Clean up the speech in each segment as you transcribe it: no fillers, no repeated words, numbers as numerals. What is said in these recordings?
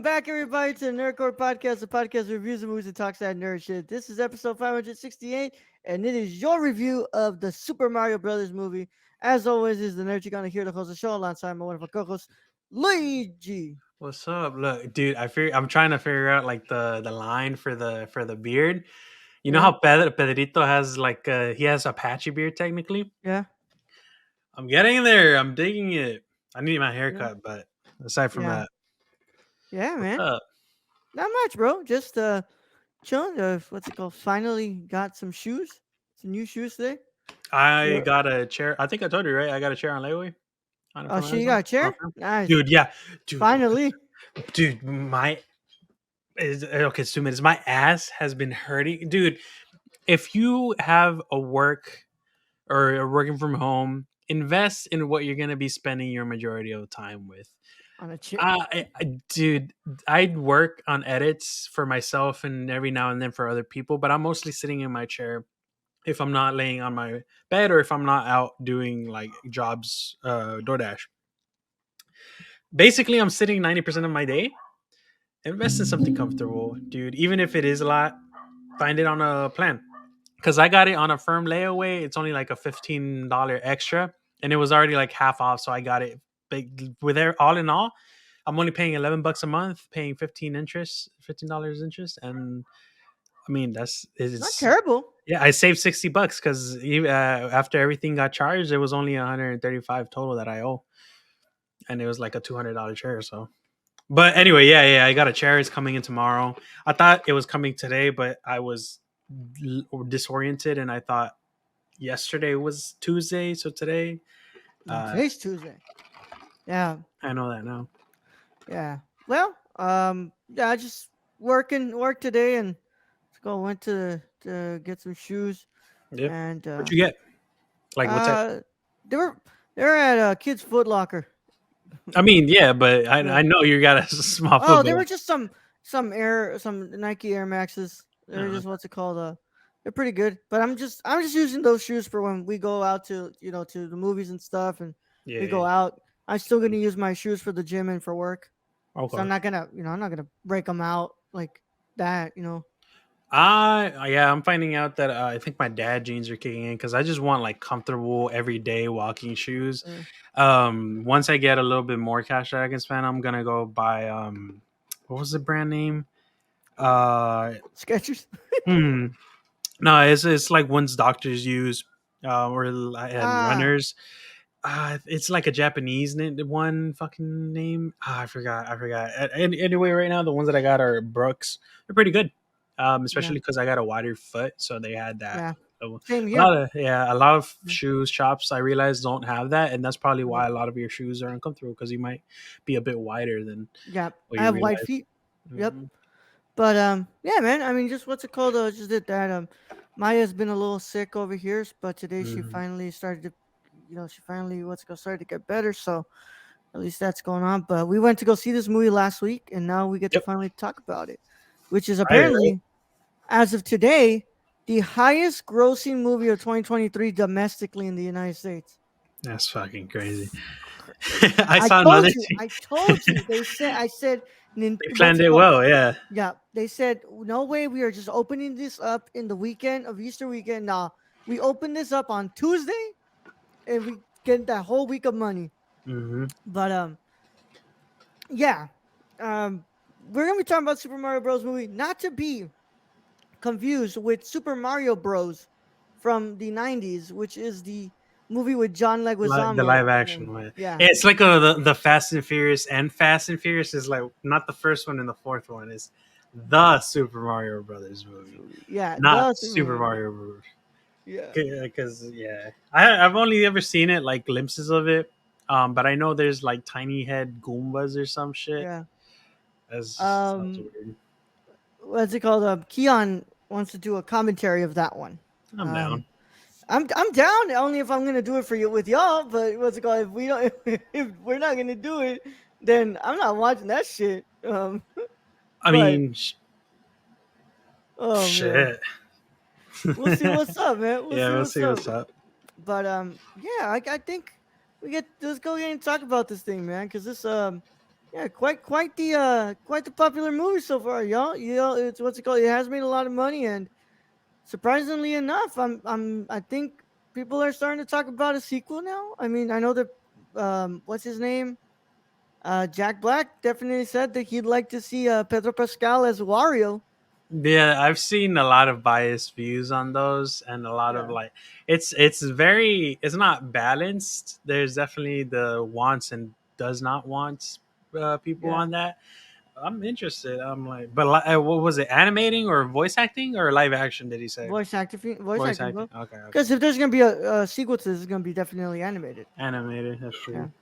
back, everybody, to the Nerdcore Podcast, the podcast that reviews the movies and talks that nerd shit. This is episode 568, and it is your review of the Super Mario Brothers movie. As always, is the nerd you're gonna hear the host of the show alongside my wonderful co-host Luigi. What's up? Look, dude, I'm trying to figure out like the line for the beard. You know Yeah, how Pedrito has like he has a patchy beard technically? yeah, I'm getting there. I'm digging it. I need my yeah, haircut, but aside from yeah, that, yeah, what's man. up? Not much, bro. Just chilling. What's it called? Finally got some new shoes today. I Yeah. got a chair. I think I told you, right? I got a chair on layaway on it Oh, from shit, you Amazon. got a chair? Nice. Dude, yeah. Dude, Finally. dude, my is okay, it's 2 minutes. My ass has been hurting. Dude, if you have a work or are working from home, invest in what you're going to be spending your majority of the time with. On a chair. Dude, I'd work on edits for myself and every now and then for other people, but I'm mostly sitting in my chair if I'm not laying on my bed or if I'm not out doing like jobs, DoorDash. Basically, I'm sitting 90% of my day. Invest in something comfortable, dude. Even if it is a lot, find it on a plan. Because I got it on a firm layaway. It's only like a $15 extra, and it was already like half off. So I got it. With all in all, I'm only paying $11 a month, paying $15 interest, and I mean It's not it's terrible. yeah. I saved $60 because after everything got charged, it was only 135 total that I owe, and it was like a $200 chair. So, but anyway, yeah, I got a chair. It's coming in tomorrow. I thought it was coming today, but I was disoriented, and I thought yesterday was Tuesday, so today. No, today's Tuesday. Yeah, I know that now. yeah. Well, yeah, I just work today, and went to get some shoes, Yep. and What'd you get? Like what's that? uh, they were they were at Kids Foot Locker. I mean, yeah, but I Yeah. I know you got a small Oh, they football. were just some Nike Air Maxes. They're just what's it called? They're pretty good. But I'm just using those shoes for when we go out to to the movies and stuff, and we Yeah. go out. I'm still gonna use my shoes for the gym and for work. So Okay. I'm not gonna break them out like that. Yeah, I'm finding out that I think my dad jeans are kicking in because I just want like comfortable everyday walking shoes. Uh, Once I get a little bit more cash that I can spend, I'm gonna go buy what was the brand name? Uh, Skechers. hmm, no, it's like ones doctors use, and Ah, runners. It's like a Japanese one fucking name. I forgot. Anyway, right now the ones that I got are Brooks. They're pretty good, yeah, especially because I got a wider foot, so they had that. yeah. So Same a here. lot of a lot of Yeah, shoes shops I realize don't have that, and that's probably yeah, why a lot of your shoes are uncomfortable because you might be a bit wider than yeah. what I you have wide realize. feet. Yep. Mhm. But yeah, man. I mean, just what's it called? Just did that. Maya's been a little sick over here, but today she Mhm. finally started to, she finally what's it called started to get better. So at least that's going on. But we went to go see this movie last week, and now we get to Yep. finally talk about it, which is Right. Right. apparently, as of today, the highest grossing movie of 2023 domestically in the United States. That's fucking crazy. Cr- I saw another thing. I told you. I said, They what's planned it it called? well. Yeah. Yeah, they said no way. We are just opening this up in the weekend of Easter weekend. Nah, we open this up on Tuesday, and we get that whole week of money. Hmm. But yeah, we're gonna be talking about Super Mario Bros. Movie, not to be confused with Super Mario Bros. From the '90s, which is the movie with John The Leguizamo. live action one. Yeah, It's like the Fast and Furious, and Fast and Furious is like not the first one and the fourth one is the Super Mario Brothers movie, yeah, not the Super Super Mario. Mario Bros. Yeah, Because I've only ever seen it like glimpses of it, but I know there's like tiny head Goombas or some shit. yeah. That sounds Um, weird. what's it called? Keon wants to do a commentary of that one. I'm Um, down. I'm down only if I'm gonna do it for you with y'all. But what's it called? If we don't, if we're not gonna do it, then I'm not watching that shit. I But mean, oh man, shit. we'll see what's up, man. We'll Yeah, see we'll what's see up. what's up. But yeah, I think let's go ahead and talk about this thing, man. Because this Yeah, quite the popular movie so far, y'all. It's what's it called? It has made a lot of money, and surprisingly enough, I think people are starting to talk about a sequel now. I mean, I know that what's his name? Jack Black definitely said that he'd like to see Pedro Pascal as Wario. Yeah, I've seen a lot of biased views on those, and a lot of Yeah, like it's very it's not balanced. There's definitely the wants and does not wants people yeah. on that. I'm interested. I'm like, but what was it? Animating or voice acting or live action? Did he say Voice voice acting, acting? bro. Okay, okay. Because if there's gonna be a sequel to this, it's gonna be definitely animated. Animated. That's Yeah. true.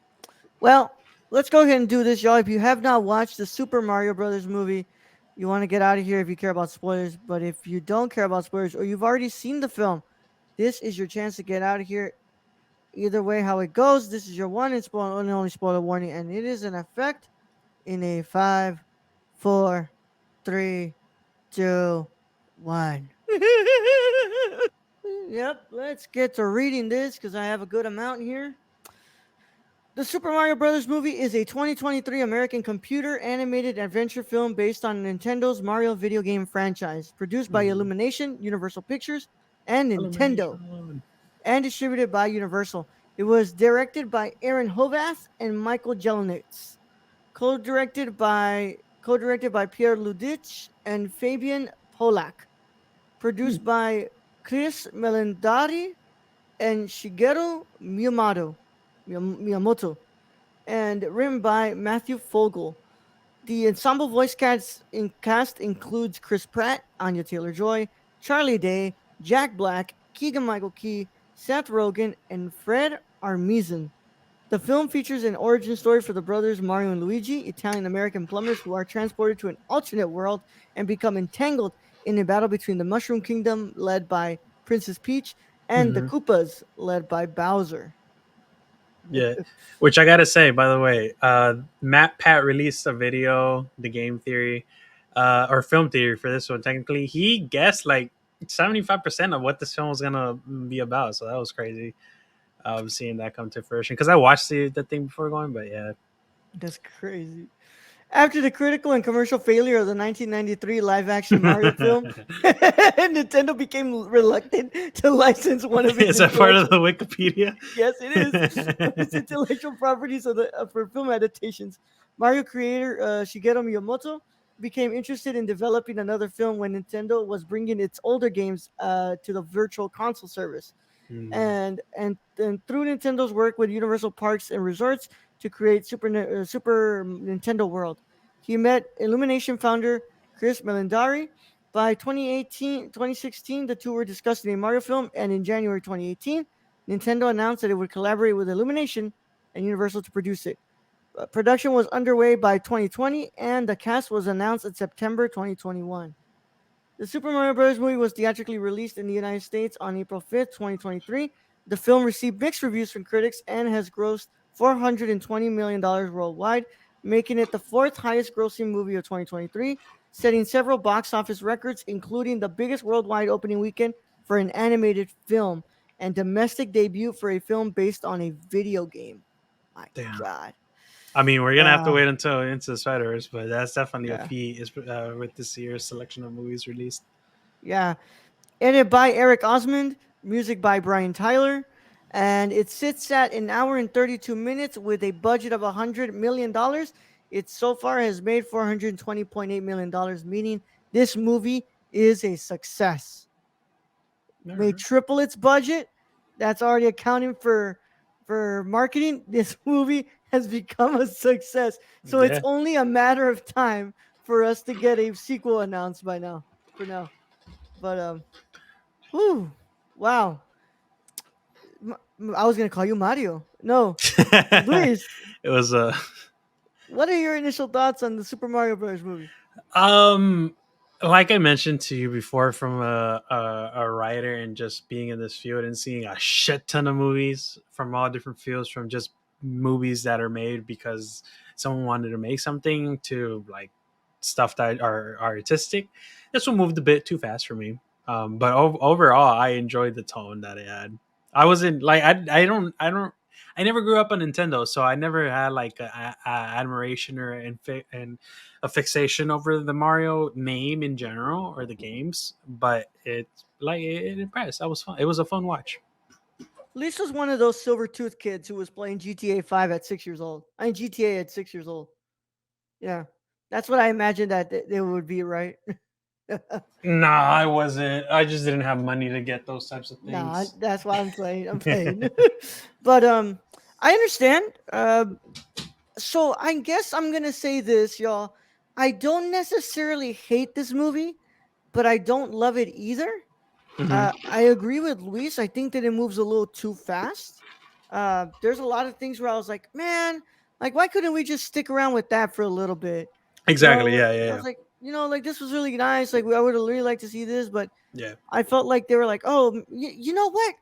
Well, let's go ahead and do this, y'all. If you have not watched the Super Mario Brothers movie, you want to get out of here if you care about spoilers. But if you don't care about spoilers or you've already seen the film, this is your chance to get out of here. Either way, how it goes, this is your and only spoiler warning, and it is in effect in a five, four, three, two, one. Yep, let's get to reading this because I have a good amount here. The Super Mario Bros. Movie is a 2023 American computer animated adventure film based on Nintendo's Mario video game franchise, produced by Hmm. Illumination, Universal Pictures, and Nintendo, Illumination. and distributed by Universal. It was directed by Aaron Hovath and Michael Jelenic, co-directed by Pierre Ludich and Fabian Polak, Hmm. produced by Chris Melendari and Shigeru Miyamoto, and written by Matthew Fogel. The ensemble cast includes Chris Pratt, Anya Taylor Joy, Charlie Day, Jack Black, Keegan Michael Key, Seth Rogen, and Fred Armisen. The film features an origin story for the brothers Mario and Luigi, Italian American plumbers who are transported to an alternate world and become entangled in a battle between the Mushroom Kingdom, led by Princess Peach, and the Hmm. Koopas, led by Bowser. Yeah, which I gotta say, by the way, Matt Pat released a video, the game theory, or film theory for this one. Technically, he guessed like 75% of what this film was gonna be about. So that was crazy. Seeing that come to fruition because I watched the thing before going, but yeah. That's crazy. After the critical and commercial failure of the 1993 live action Mario film, Nintendo became reluctant to license one of its Is that part of intellectual the Wikipedia? yes, it is of its intellectual properties for film adaptations. Mario creator Shigeru Miyamoto became interested in developing another film when Nintendo was bringing its older games to the Virtual Console service Mm, and through Nintendo's work with Universal Parks and Resorts to create Super Nintendo World. He met Illumination founder Chris Melendari. By 2016, the two were discussing a Mario film, and in January 2018, Nintendo announced that it would collaborate with Illumination and Universal to produce it. Production was underway by 2020, and the cast was announced in September 2021. The Super Mario Bros. Movie was theatrically released in the United States on April 5th, 2023. The film received mixed reviews from critics and has grossed $420 million worldwide, making it the fourth highest grossing movie of 2023, setting several box office records, including the biggest worldwide opening weekend for an animated film and domestic debut for a film based on a video game. My damn. God. I mean, we're gonna have to Uh, wait until Into the Spider Verse, but that's definitely a yeah. feat. Is with this year's selection of movies released. Yeah. Edited by Eric Osmond, music by Brian Tyler, and it sits at an hour and 32 minutes with a budget of $100 million. It so far has made $420.8 million, meaning this movie is a success. All May right. triple its budget. That's already accounting for marketing. This movie has become a success. So it's Yeah. only a matter of time for us to get a sequel announced by now. For now, but whew, wow. I was gonna call you Mario. No, Luis. It was a What are your initial thoughts on the Super Mario Bros. Movie? um like I mentioned to you before, from a writer and just being in this field and seeing a shit ton of movies from all different fields, from just movies that are made because someone wanted to make something to like stuff that are artistic. This one moved a bit too fast for me. But overall, I enjoyed the tone that it had. I wasn't like I don't. I never grew up on Nintendo, so I never had like a admiration or and a fixation over the Mario name in general or the games. But it impressed. That was fun. It was a fun watch. Lisa's one of those silver tooth kids who was playing GTA 5 at 6 years old. I mean GTA at 6 years old. Yeah, that's what I imagined that they would be, right? Nah, I wasn't. I just didn't have money to get those types of Nah, things. that's why I'm playing. I'm playing. But I understand. So I guess I'm gonna say this, y'all. I don't necessarily hate this movie, but I don't love it either. Hmm. I agree with Luis. I think that it moves a little too fast. There's a lot of things where I was like, man, like why couldn't we just stick around with that for a little bit? You Exactly. know, Yeah. Yeah. I Yeah. was like, like this was really nice. Like I would have really liked to see this, but Yeah. I felt like they were like, oh, you know what?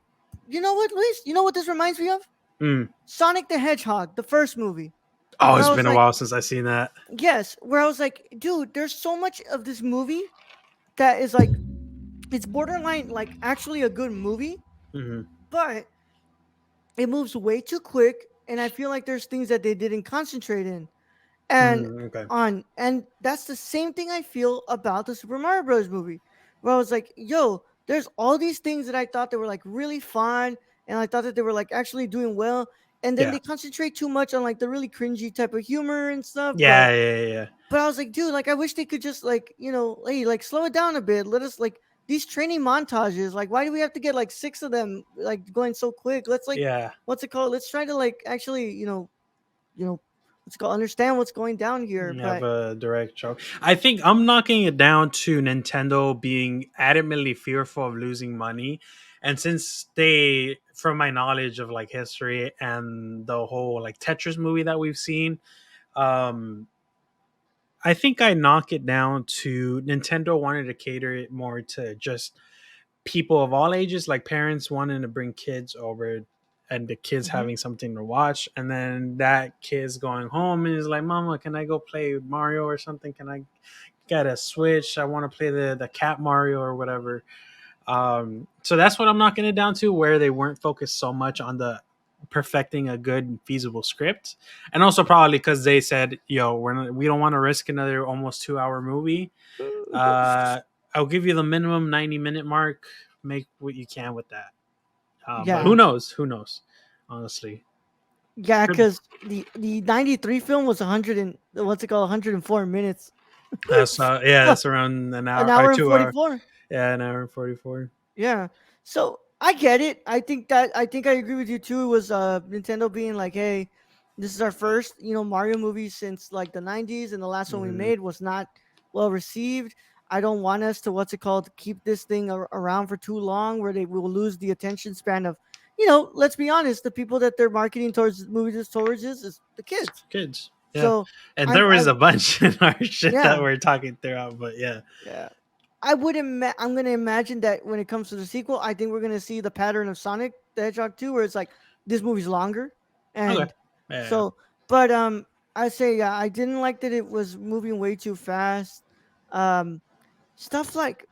You know what, Luis? You know what this reminds me of? Mm. Sonic the Hedgehog, the first movie, Oh, where it's I was been a like, while since I seen that. yes, where I was like, dude, there's so much of this movie that is like, it's borderline like actually a good movie, Hmm. but it moves way too quick, and I feel like there's things that they didn't concentrate in. And Mm, okay. that's the same thing I feel about the Super Mario Bros. Movie, where I was like, yo, there's all these things that I thought they were like really fun, and I thought that they were like actually doing well, and then Yeah. they concentrate too much on like the really cringy type of humor and stuff. Yeah. Yeah. Yeah. Yeah. But I was like, dude, like I wish they could just like, hey, like slow it down a bit. Let us like these training montages. Like, why do we have to get like six of them like going so quick? Let's like, Yeah. what's it called? Let's try to like actually, you know, what's it called? Understand what's going down here. Have But a direct show. I think I'm knocking it down to Nintendo being adamantly fearful of losing money. And since they, from my knowledge of like history and the whole like Tetris movie that we've seen, um, I think I knock it down to Nintendo wanted to cater it more to just people of all ages, like parents wanting to bring kids over and the kids mhm. having something to watch. And then that kid's going home and is like, Mama, can I go play Mario or something? Can I get a Switch? I want to play the cat Mario or whatever. So that's what I'm knocking it down to, where they weren't focused so much on the perfecting a good feasible script, and also probably because they said, "Yo, we don't want to risk another almost 2 hour movie. Uh, I'll give you the minimum 90-minute mark. Make what you can with that." But who Yeah, knows? Who knows? Honestly, yeah, Could- because the '93 film was 100 and what's it called, 104 minutes, that's yeah, that's around an an hour or hour and 2 hour. 44. Yeah, an hour and 44. Yeah. So I get it. I think I agree with you too. It was Nintendo being like, hey, this is our first, Mario movie since like the '90s, and the last one we Mm, made was not well received. I don't want us to what's it called keep this thing around for too long, where they will lose the attention span of, let's be honest, the people that they're marketing towards movies towards is the kids. kids. Yeah, So and I'm there was I a bunch in our shit that yeah, we're talking throughout, but yeah. yeah. I'm gonna imagine that when it comes to the sequel, I think we're gonna see the pattern of Sonic the Hedgehog 2, where it's like this movie's longer, Okay. and Yeah. so. But I say yeah, I didn't like that it was moving way too fast. Um, Stuff like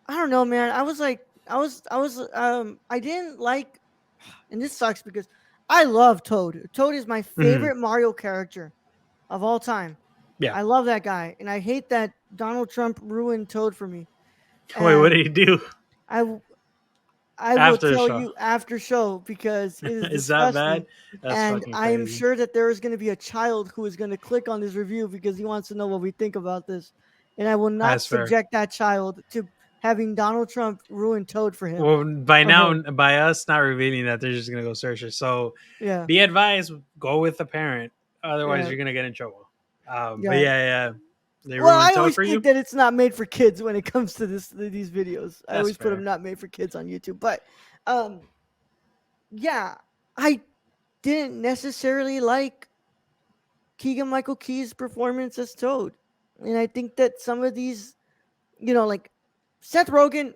I don't know, man. I was like, I didn't like, and this sucks because I love Toad. Toad is my Hmm. favorite Mario character of all time. Yeah. I love that guy, and I hate that Donald Trump ruined Toad for me. Wait, what And did he do I I will after the tell show? you after show because it is Is that bad? disgusting. That's And fucking I am crazy. sure that there is going to be a child who is going to click on this review because he wants to know what we think about this. And I will not That's fair. subject that child to having Donald Trump ruin Toad for him Well, by or now, her. by us not revealing that, they're just gonna go search it. So, Yeah. be advised: go with the parent. Otherwise, Yeah. you're gonna get in trouble. But Yeah. yeah, they Well, ruined I Toad always for think you. that it's not made for kids when it comes to these videos. I That's always put them fair. not made for kids on YouTube. But um yeah, I didn't necessarily like Keegan Michael Key's performance as Toad. And I think that some of these, like Seth Rogen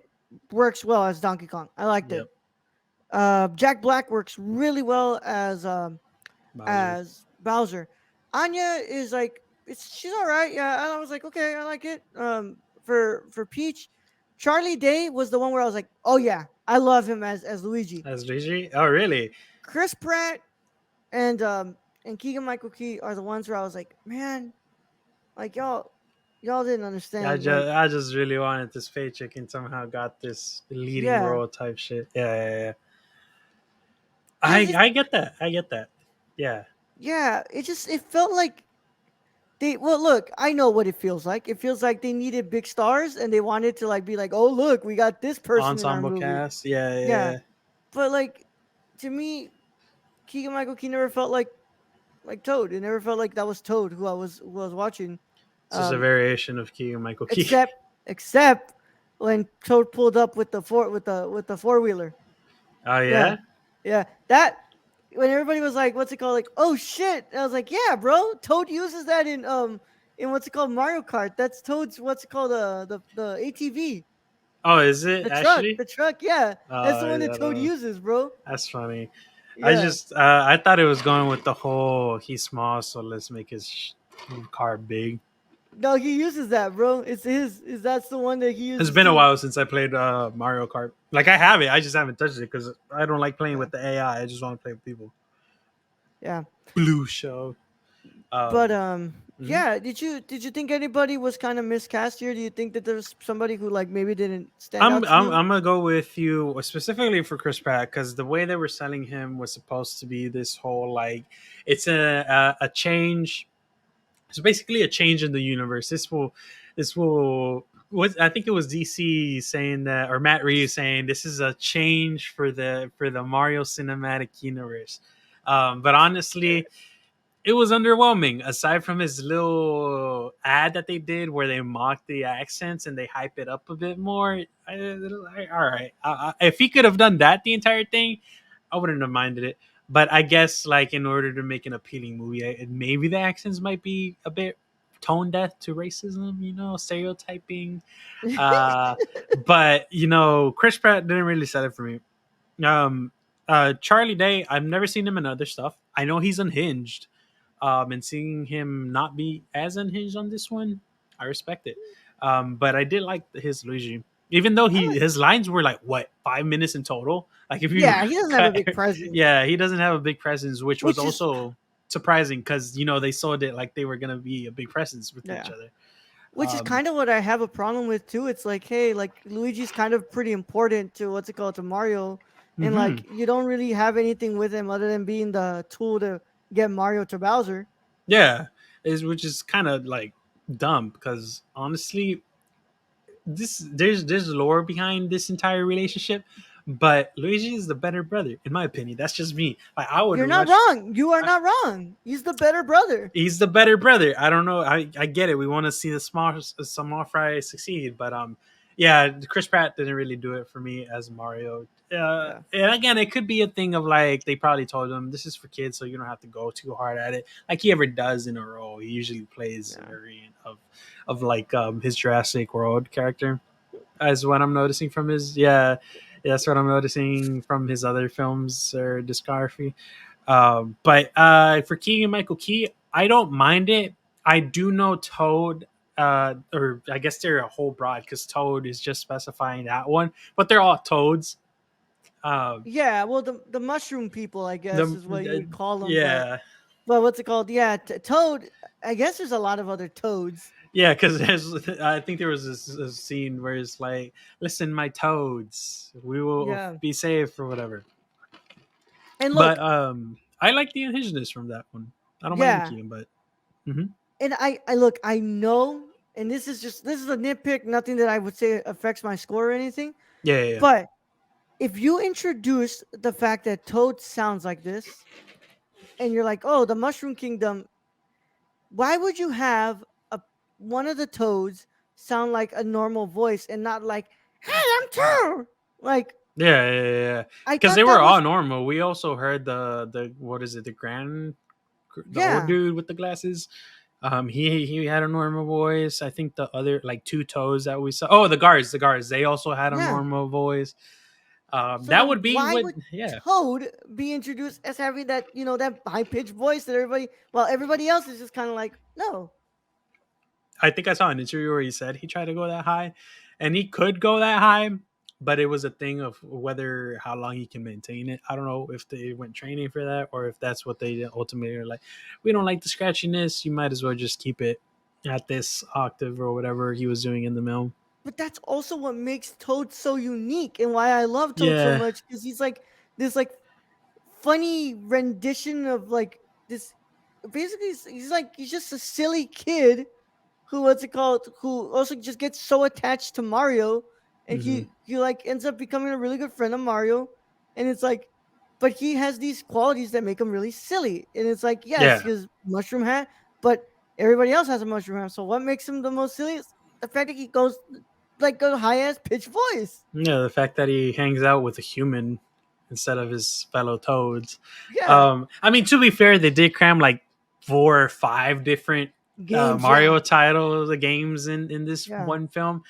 works well as Donkey Kong. I liked it. Yep. Jack Black works really well Bowser. as Bowser. Anya is like she's all right. Yeah, and I was like, okay, I like it. For Peach, Charlie Day was the one where I was like, oh yeah, I love him as Luigi. That's Luigi. Oh, really? Chris Pratt. and Keegan Michael Key are the ones where I was like, man, like y'all didn't I understand. just Like, I just really wanted this paycheck and somehow got this leading yeah, role type shit. Yeah, yeah, yeah. because I get that. I get that. Yeah. yeah, it felt like they well look, I know what it feels like. It feels like they needed big stars and they wanted to like be like, oh look, we got this person in our Ensemble movie. cast. Yeah, yeah, Yeah, yeah. but like to me, Keegan Michael Key never felt like Toad. It never felt like that was Toad who I was watching. It's just a Um, variation of Keegan Michael Key. except except when Toad pulled up with the four wheeler. Oh Yeah, yeah. yeah. That when everybody was like, "What's it called?" Like, "Oh shit!" I was like, "Yeah, bro. Toad uses that in what's it called Mario Kart. That's Toad's what's it called the ATV, Oh, is it the truck, actually? the truck. Yeah, that's the I one that don't Toad know. uses, bro. That's funny. Yeah." I thought it was going with the whole he's small, so let's make his car big. No, he uses that, bro. It's his. Is that's the one that he It's uses been a too? while since I played Mario Kart. Like I have it, I just haven't touched it because I don't like playing Yeah, with the AI. I just want to play with people. yeah. Blue show. But Um, mhm. yeah. Did you think anybody was kind of miscast here? Do you think that there's somebody who like maybe didn't stand out to you? I'm gonna go with you specifically for Chris Pratt because the way they were selling him was supposed to be this whole like it's a change. It's basically a change in the universe. This will what I think it was DC saying that or Matt Reeves saying this is a change for the Mario cinematic universe. But honestly, it was underwhelming. Aside from his little ad that they did where they mock the accents and they hype it up a bit more. All right, if he could have done that the entire thing, I wouldn't have minded it. But I guess like in order to make an appealing movie, maybe the accents might be a bit tone deaf to racism, stereotyping. Uh, but Chris Pratt didn't really sell it for me. Um, Charlie Day, I've never seen him in other stuff. I know he's unhinged, and seeing him not be as unhinged on this one, I respect it. But I did like his Luigi, even though I like. his lines were like what 5 minutes in total. Like if you Yeah, he doesn't have a cut, big presence, yeah, he doesn't have a big presence, which was which is also surprising because they sold it like they were gonna be a big presence with each yeah. other. Which is Um, kind of what I have a problem with too. It's like, hey, like Luigi's kind of pretty important to what's it called to Mario, and mhm. like you don't really have anything with him other than being the tool to get Mario to Bowser. Yeah, which is kind of like dumb because honestly, there's lore behind this entire relationship, but Luigi is the better brother in my opinion. That's just me. Like I would You're not much. wrong. You are not wrong. He's the better brother. He's the better brother. I don't know. I get it. We want to see the small fry succeed, but yeah, Chris Pratt didn't really do it for me as Mario. Yeah, And again, it could be a thing of like they probably told him this is for kids, so you don't have to go too hard at it. Like he ever does in a role. He usually plays a yeah. variant of like his Jurassic World character as what I'm noticing from his that's what I'm noticing from his other films or discography. But for Keegan Michael Key, I don't mind it. I do know Toad, or I guess they're a whole broad because Toad is just specifying that one, but they're all Toads. Um, Yeah, well, the mushroom people, I guess, the, is what you would call them. yeah, But what's it called? Yeah, Toad. I guess there's a lot of other Toads. yeah, because I think there was a scene where it's like, "Listen, my Toads, we will Yeah, be safe or whatever." and But look, I like the unhingedness from that one. I don't mind the yeah, Keaton, but mhm. and I look, I know, and this is a nitpick, nothing that I would say affects my score or anything. Yeah, yeah, yeah. But if you introduce the fact that Toad sounds like this, and you're like, oh, the Mushroom Kingdom, why would you have a one of the Toads sound like a normal voice and not like, hey, I'm Toad? Like, Yeah, yeah, yeah. I Because they thought were that all was normal. We also heard the what is it? The old yeah, dude with the glasses. He had a normal voice. I think the other like two toes that we saw. Oh, the guards. They also had a yeah. normal voice. So That then would be why what. would Yeah, Toad be introduced as having that, that high pitched voice that everybody, while everybody else is just kind of like, no. I think I saw an interview where he said he tried to go that high, and he could go that high. but it was a thing of whether how long he can maintain it. I don't know if they went training for that or if that's what they ultimately are like. We don't like the scratchiness. You might as well just keep it at this octave or whatever he was doing in the mill. But that's also what makes Toad so unique and why I love Toad so Yeah. much because he's like this like funny rendition of like this. Basically, he's like he's just a silly kid who what's it called who also just gets so attached to Mario, and Hmm. he like ends up becoming a really good friend of Mario, and it's like, but he has these qualities that make him really silly, and it's like yes, Yeah. his mushroom hat, but everybody else has a mushroom hat. So what makes him the most silliest? The fact that he goes like a high ass pitch voice. Yeah, the fact that he hangs out with a human instead of his fellow toads. Yeah, I mean, to be fair, they did cram like 4 or 5 different games. Yeah, Mario titles, games in this yeah, one film.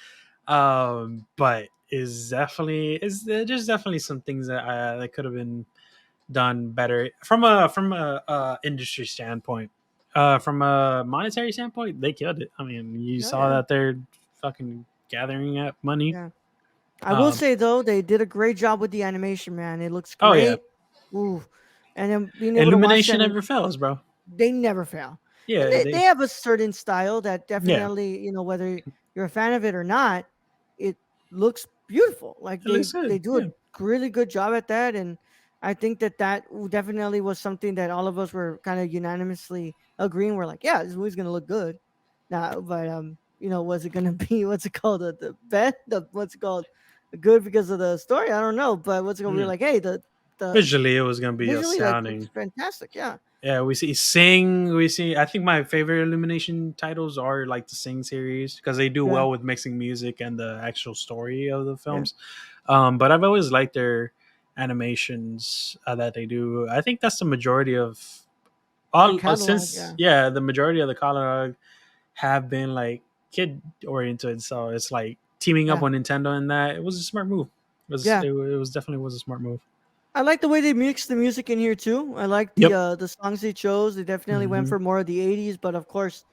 But is there's definitely some things that could have been done better from a industry standpoint. From a monetary standpoint, they killed it. I mean, you oh saw yeah, that they're fucking gathering up money. yeah. I will Um, say though, they did a great job with the animation, man. It looks oh yeah, great. Ooh. And then being able to watch Illumination them, never fails, bro. they never fail. And Yeah, they they have a certain style that yeah, definitely, whether you're a fan of it or not, it looks beautiful. Like it looks they good. do a Yeah. really good job at that, and I think that definitely was something that all of us were kind of unanimously agreeing. We're like, yeah, this movie's gonna look good. Now, but was it gonna be what's it called the best? The what's it called good because of the story? I don't know, but what's it called? We were Yeah. like, hey, the Visually, it was gonna be visually like looks astounding. fantastic. Yeah, Yeah, we see Sing. We see. I think my favorite Illumination titles are like the Sing series because they do yeah, well with mixing music and the actual story of the yeah. films. But I've always liked their animations that they do. I think that's the majority of The all catalog, since yeah, yeah, the majority of the catalog have been like kid oriented. So it's like teaming up yeah, with Nintendo and that it was a smart move. yeah. It was definitely was a smart move. I like the way they mix the music in here too. I like Yep. the songs they chose. They definitely went Hmm. for more of the '80s, but of course,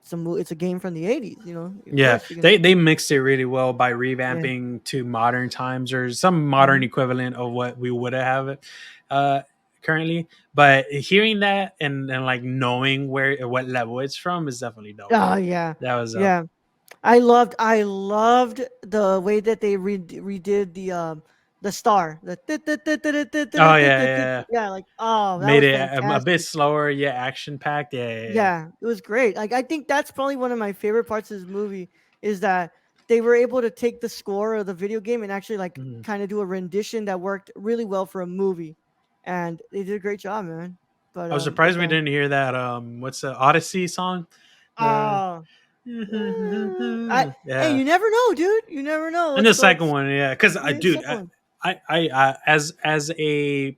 it's a game from the '80s. Of Yeah, course you're gonna they mixed it really well by yeah, revamping to modern times or some modern mhm. equivalent of what we would have uh, currently. But hearing that and like knowing where what level it's from is definitely dope. Oh yeah, That was up. yeah. I loved the way that they redid the star. Oh yeah, yeah. Yeah, like oh, that Made was it a bit fantastic. slower, yeah, action packed. Yeah, yeah, yeah. Yeah, it was great. Like I think that's probably one of my favorite parts of this movie is that they were able to take the score of the video game and actually like Mhm. kind of do a rendition that worked really well for a movie, and they did a great job, man. But I was but surprised we then didn't hear that. What's the Odyssey song? The oh, I hey, yeah. you never know, dude. You never know And what's the it called. second one, yeah, because I, Yeah, dude, second one. as a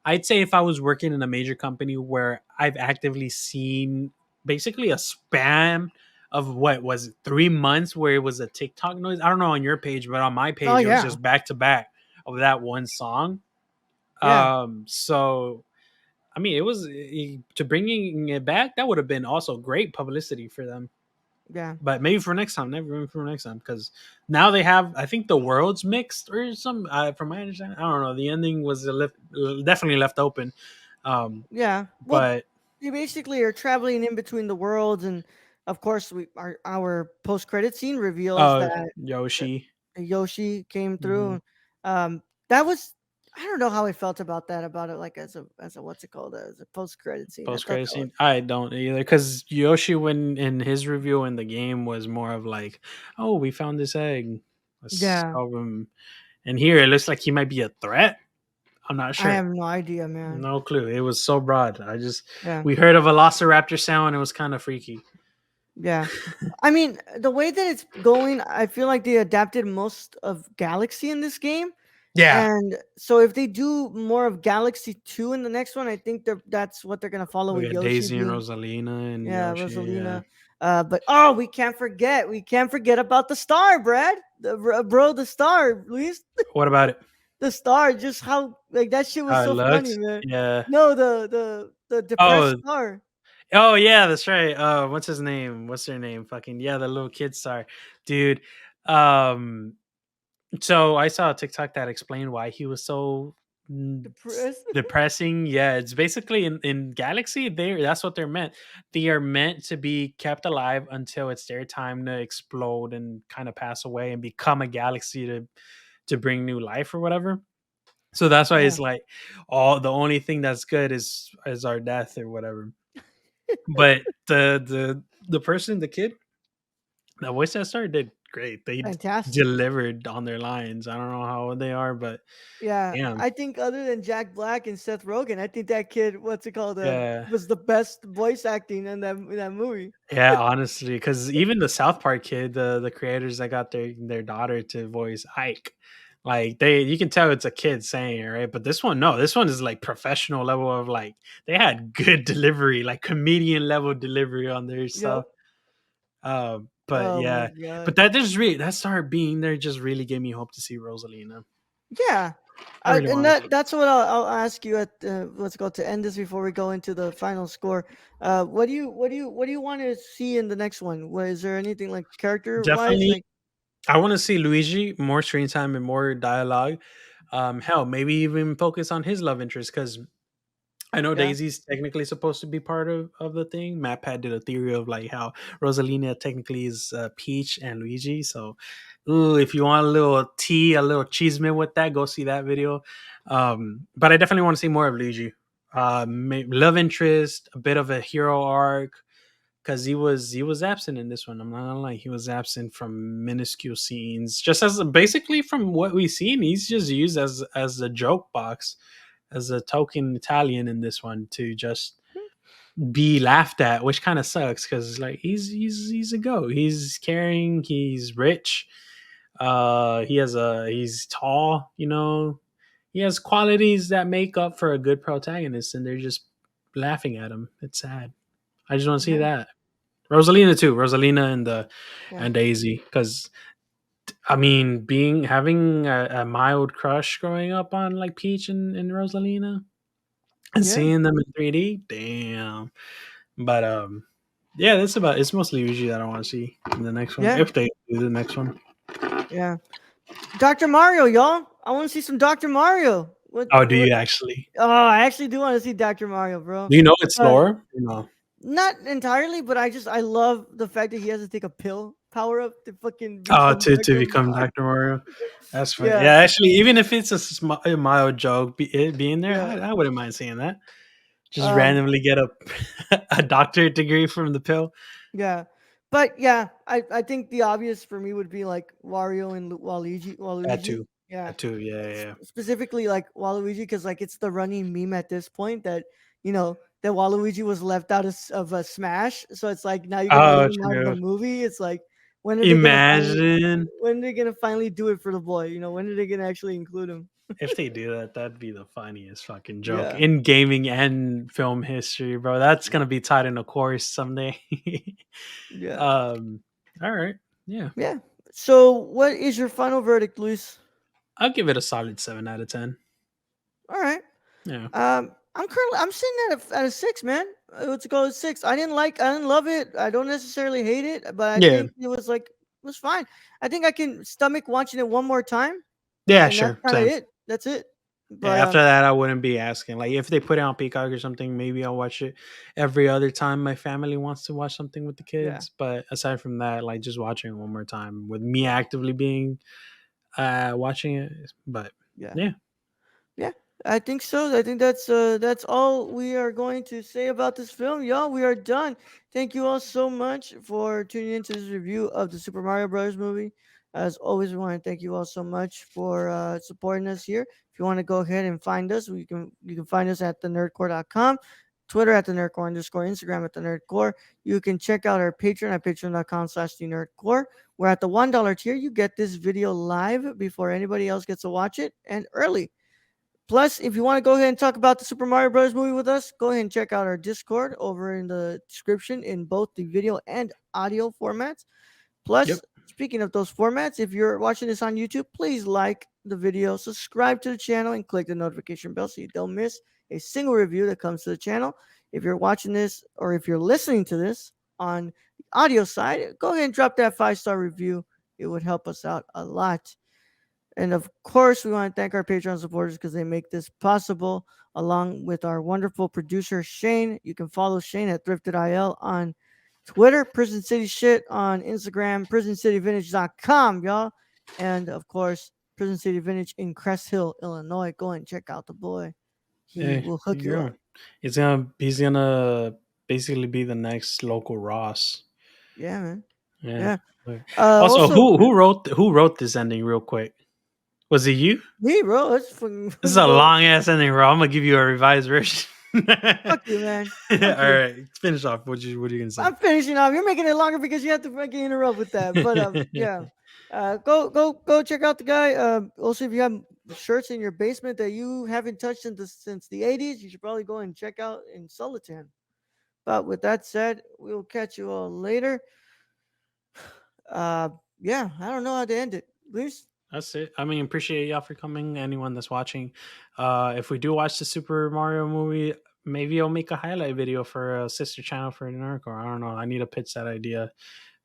I'd say if I was working in a major company where I've actively seen basically a spam of what was it, 3 months where it was a TikTok noise. I don't know on your page, but on my Oh page it was yeah, just back to back of that one song. yeah, So I mean, it was to bringing it back. That would have been also great publicity for them. yeah. But maybe for next time, never for next time, because now they have. I think the world's mixed or some. From my understanding, I don't know. The ending was definitely left open. Um, Yeah. Well, but you basically are traveling in between the worlds, and of course, our post credit scene reveals that the, Yoshi the Yoshi came mm-hmm. through. That was I don't know how I felt about that. About it, like as a what's it called as a post credit scene. I Post thought credit that was scene. I don't either because Yoshi, when in his review in the game, was more of like, "Oh, we found this egg. Let's yeah. help him." And here it looks like he might be a threat. I'm not I sure. have no idea, man. No clue. It was so broad. Yeah, We heard of a Velociraptor sound. It was kind of freaky. yeah. I mean, the way that it's going, I feel like they adapted most of Galaxy in this game. Yeah, And so if they do more of Galaxy 2 in the next one, I think that's what they're gonna follow we with got Yoshi Daisy and being Rosalina and yeah, Yoshi. Yeah. Rosalina. But oh, we can't forget about the star, Brad. Bro, the star, Luis. What about it? The star, just how like that shit was How it so funny, looked? man. Yeah. No, the depressed Oh, star. oh yeah, that's right. What's his name? What's their name? Fucking yeah, the little kid star, dude. Um, So I saw a TikTok that explained why he was so Depressed. depressing. Yeah, it's basically in Galaxy. That's what they're meant. They are meant to be kept alive until it's their time to explode and kind of pass away and become a galaxy to bring new life or whatever. So that's why Yeah. it's like all the only thing that's good is our death or whatever. But the person, the kid, the voice actor did great. They Fantastic. delivered on their lines. I don't know how old they are, but Yeah, damn, I think other than Jack Black and Seth Rogen, I think that kid, what's it called, yeah, was the best voice acting in that movie. yeah. Honestly, because even the South Park kid, the creators that got their daughter to voice Ike, like you can tell it's a kid saying it, right? But this one, no, this one is like professional level of like they had good delivery, like comedian level delivery on their Yep. stuff. But Oh my yeah, but god. that started being there just really gave me hope to see Rosalina. Yeah. I really And want to see. that's what I'll ask you at what's it called to end this before we go into the final score. What do you want to see in the next one? Is there anything like character wise? Definitely, Like, I want to see Luigi more screen time and more dialogue. Hell, maybe even focus on his love interest because I know yeah, Daisy's technically supposed to be part of the thing. MatPat did a theory of like how Rosalina technically is Peach and Luigi. So, ooh, if you want a little tea, a little cheeseman with that, go see that video. But I definitely want to see more of Luigi. Love interest, a bit of a hero arc, because he was absent in this one. I'm not gonna lie, he was absent from minuscule scenes. Just as basically from what we've seen, he's just used as a joke box, as a token Italian in this one to just be laughed at, which kind of sucks because like he's a go. He's caring. He's rich. He's tall. He has qualities that make up for a good protagonist, and they're just laughing at him. It's sad. I just want to see yeah, that. Rosalina too. Rosalina and the yeah, and Daisy, because I mean, being having a mild crush growing up on like Peach and Rosalina and yeah, seeing them in 3D, damn. But yeah, it's mostly usually that I want to see in the next one yeah, if they do the next one. yeah. Dr. Mario, y'all. I want to see some Dr. Mario. What? Oh, do What? you actually? Oh, I actually do want to see Dr. Mario, bro. Do you know its Uh, lore? No. Not entirely, but I love the fact that he has to take a pill power up to fucking Oh, become to Dr. become Mario. Dr. Mario. That's funny. Yeah, Yeah, actually, even if it's a mild joke, it being there, yeah. I wouldn't mind seeing that. Just Um, randomly get a a doctorate degree from the pill. yeah. But yeah, I think the obvious for me would be like Wario and Waluigi. That Waluigi. too. Yeah. That too. Yeah, yeah. Yeah. Specifically like Waluigi because like it's the running meme at this point that that Waluigi was left out of a Smash, so it's like now you're gonna leave Oh, him out of the true. movie. It's like when are they gonna finally Imagine do it for the boy? When are they gonna actually include him? if they do that. That'd be the funniest fucking joke Yeah, in gaming and film history, bro. That's gonna be taught in a course someday. yeah, um. All right. Yeah. yeah. So what is your final verdict, Luis? I'll give it a solid 7 out of 10. All right. Yeah. I'm sitting at a 6, man. What's it called? 6. I didn't love it. I don't necessarily hate it, but I Yeah. think it was fine. I think I can stomach watching it one more time, Yeah. and that's Sure. kind of Same. it. That's it. Yeah, But after that, I wouldn't be asking. Like, if they put it on Peacock or something, maybe I'll watch it every other time my family wants to watch something with the yeah, kids. But aside from that, like just watching it one more time with me actively being watching it. But yeah. yeah, Yeah, I think so. I think that's all we are going to say about this film, y'all. We are done. Thank you all so much for tuning into this review of the Super Mario Brothers movie. As always, we want to thank you all so much for supporting us here. If you want to go ahead and find us, you can find us at thenerdcore.com, Twitter at the nerdcore underscore, Instagram at the nerdcore. You can check out our Patreon at patreon.com/the nerdcore. We're at the $1 tier. You get this video live before anybody else gets to watch it and early. Plus, if you want to go ahead and talk about the Super Mario Bros. Movie with us, go ahead and check out our Discord over in the description in both the video and audio formats. Plus, yep, speaking of those formats, if you're watching this on YouTube, please like the video, subscribe to the channel, and click the notification bell so you don't miss a single review that comes to the channel. If you're watching this or if you're listening to this on the audio side, go ahead and drop that 5-star review. It would help us out a lot. And of course, we want to thank our Patreon supporters because they make this possible, along with our wonderful producer, Shane. You can follow Shane at thrifted.il on Twitter, Prison City Shit on Instagram, PrisonCityVintage.com, y'all. And of course, Prison City Vintage in Crest Hill, Illinois. Go and check out the boy. He Hey, will hook you yeah. up. He's gonna basically be the next local Ross. Yeah, man. Yeah. Yeah. But also, Also, who wrote this ending real quick? Was it you? me, bro. It's fucking, This is a long ass ending, bro. I'm gonna give you a revised version. fuck you, man. All Fuck you. right, finish off. What are you gonna say? I'm finishing off. You're making it longer because you have to fucking interrupt with that. But yeah. Go check out the guy. Also, if you have shirts in your basement that you haven't touched since the 80s, you should probably go and check out in Sullivan. But with that said, we'll catch you all later. Uh, yeah, I don't know how to end it. Please. That's it. I mean, appreciate y'all for coming. Anyone that's watching, if we do watch the Super Mario movie, maybe I'll make a highlight video for a sister channel for Nerdcore. I don't know. I need to pitch that idea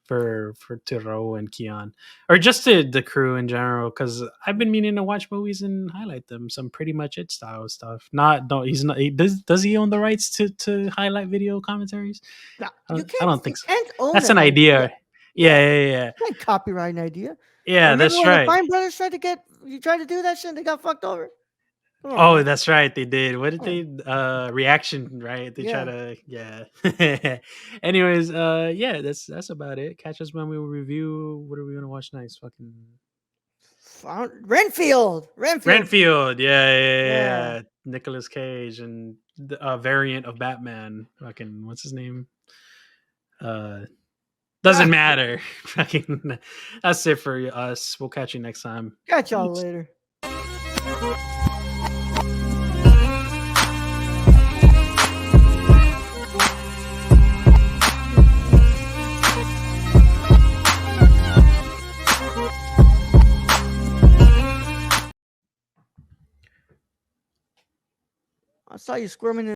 for to Raul and Keon, or just to the crew in general, because I've been meaning to watch movies and highlight them. Some pretty much it style stuff. Not don't he's not he, does he own the rights to highlight video commentaries? No, I you don't, I can't. don't You think so. can't own That's an an idea. idea. Yeah, Yeah. you can't copyright an idea. Yeah, Remember that's when the right. Fine Brothers tried to do that shit and they got fucked over? Come on, Oh, man. that's right. They did. What did Come on. they reaction, right? They try Yeah. to yeah. Anyways, yeah, that's about it. Catch us when we review what are we gonna watch next? Fucking Renfield. Renfield. Yeah. Yeah. Nicolas Cage and a variant of Batman. Fucking what's his name? Doesn't matter. Fucking that's it for us. We'll catch you next time. Catch y'all Peace. later. I saw you squirming in